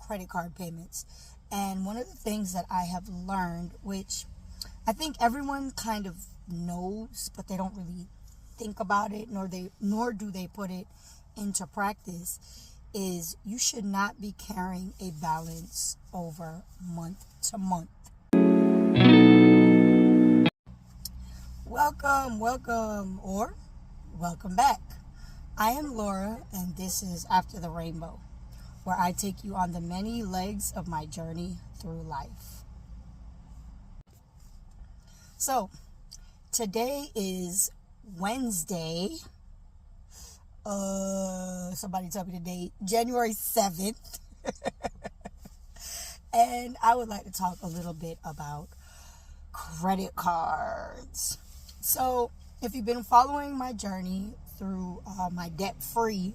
credit card payments. And one of the things that I have learned, which I think everyone kind of knows, but they don't really think about it, nor do they put it into practice, is you should not be carrying a balance over month to month. Welcome back. I am Laura, and this is After the Rainbow, where I take you on the many legs of my journey through life. So, today is Wednesday. Somebody tell me the date. January 7th. And I would like to talk a little bit about credit cards. So, if you've been following my journey through my debt-free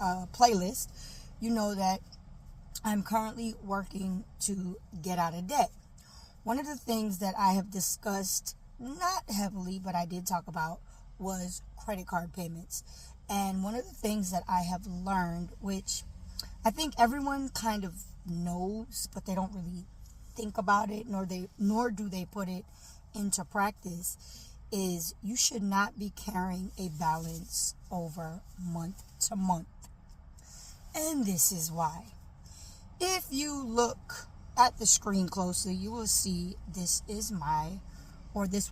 playlist, you know that I'm currently working to get out of debt. One of the things that I have discussed, not heavily, but I did talk about, was credit card payments. And one of the things that I have learned, which I think everyone kind of knows, but they don't really think about it, nor do they put it into practice, is you should not be carrying a balance over month to month. And this is why. If you look at the screen closely, you will see this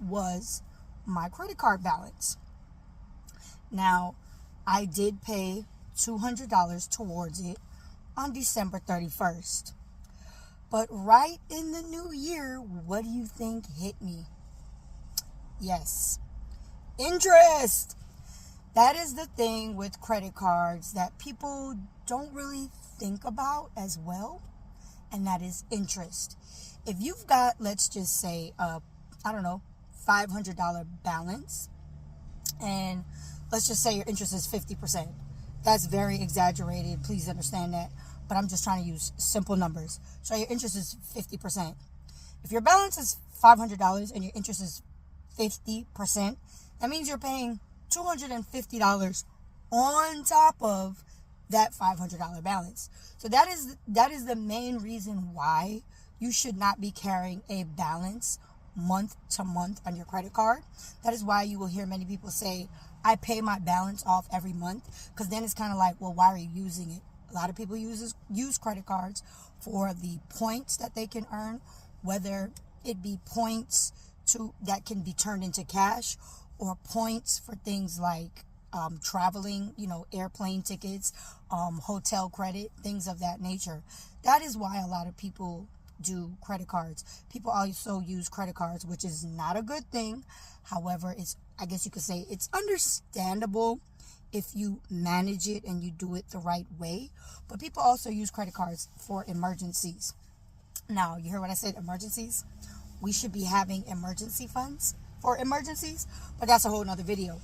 was my credit card balance. Now, I did pay $200 towards it on December 31st. But right in the new year, what do you think hit me? Yes, interest. That is the thing with credit cards that people don't really think about as well, and that is interest. If you've got, let's just say, $500 balance, and let's just say your interest is 50%. That's very exaggerated. Please understand that. But I'm just trying to use simple numbers. So your interest is 50%. If your balance is $500 and your interest is 50%, that means you're paying $250 on top of that $500 balance. So that is the main reason why you should not be carrying a balance month to month on your credit card. That is why you will hear many people say, I pay my balance off every month, because then it's kind of like, well, why are you using it? A lot of people use credit cards for the points that they can earn, whether it be points that can be turned into cash, or points for things like traveling, airplane tickets, hotel credit, things of that nature. That is why a lot of people do credit cards. People also use credit cards, which is not a good thing. However, I guess you could say it's understandable if you manage it and you do it the right way. But people also use credit cards for emergencies. Now, you heard what I said, emergencies? We should be having emergency funds for emergencies, but that's a whole nother video.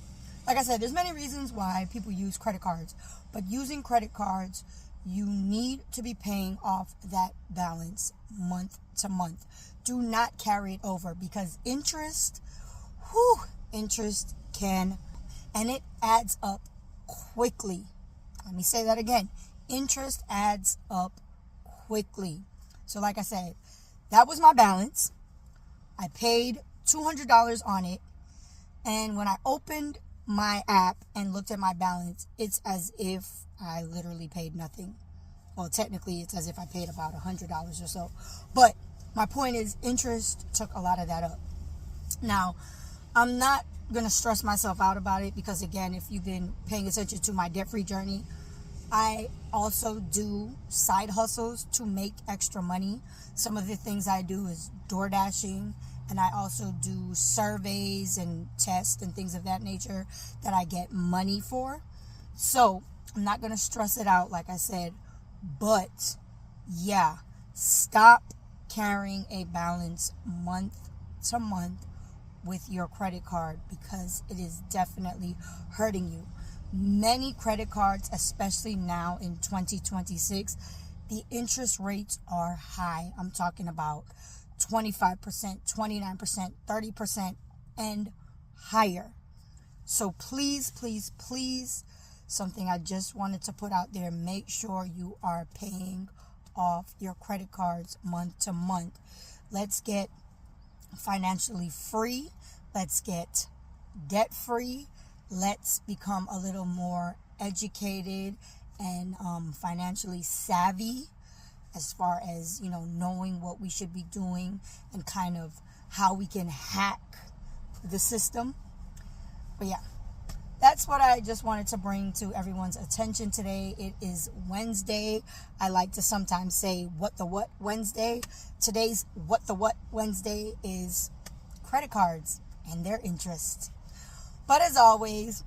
Like I said, there's many reasons why people use credit cards, but using credit cards, you need to be paying off that balance month to month. Do not carry it over, because interest can, and it adds up quickly. Let me say that again. Interest adds up quickly. So like I said, that was my balance. I paid $200 on it. And when I opened my app and looked at my balance, it's as if I literally paid nothing. Well, technically, it's as if I paid about $100 or so. But my point is, interest took a lot of that up. Now, I'm not going to stress myself out about it, because, again, if you've been paying attention to my debt-free journey, I also do side hustles to make extra money. Some of the things I do is door dashing, and I also do surveys and tests and things of that nature that I get money for. So I'm not going to stress it out, like I said. But, yeah, stop carrying a balance month to month with your credit card, because it is definitely hurting you. Many credit cards, especially now in 2026, the interest rates are high. I'm talking about 25%, 29%, 30%, and higher. So please, please, please, something I just wanted to put out there, make sure you are paying off your credit cards month to month. Let's get financially free. Let's get debt free. Let's become a little more educated and financially savvy as far as, knowing what we should be doing and kind of how we can hack the system. But yeah, that's what I just wanted to bring to everyone's attention today. It is Wednesday. I like to sometimes say what the what Wednesday. Today's what the what Wednesday is credit cards and their interest. But as always,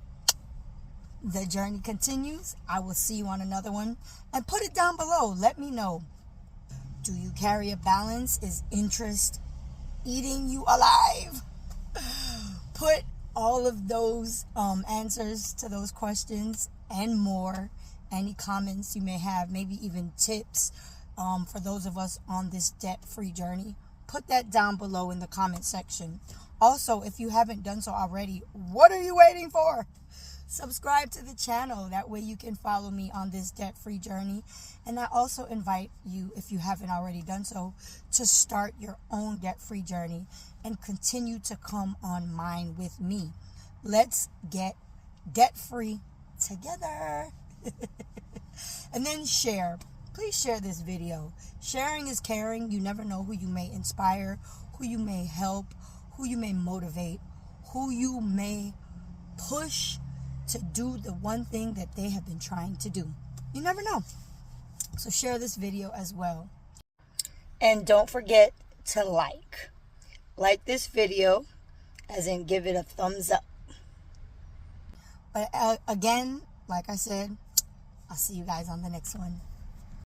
the journey continues. I will see you on another one. And put it down below. Let me know. Do you carry a balance? Is interest eating you alive? Put all of those answers to those questions and more. Any comments you may have, maybe even tips for those of us on this debt-free journey. Put that down below in the comment section. Also, if you haven't done so already, what are you waiting for? Subscribe to the channel. That way you can follow me on this debt-free journey. And I also invite you, if you haven't already done so, to start your own debt-free journey and continue to come on mine with me. Let's get debt-free together. And then share. Please share this video. Sharing is caring. You never know who you may inspire, who you may help, who you may motivate, who you may push to do the one thing that they have been trying to do. You never know. So share this video as well. And don't forget to like this video, as in give it a thumbs up. But again, like I said, I'll see you guys on the next one.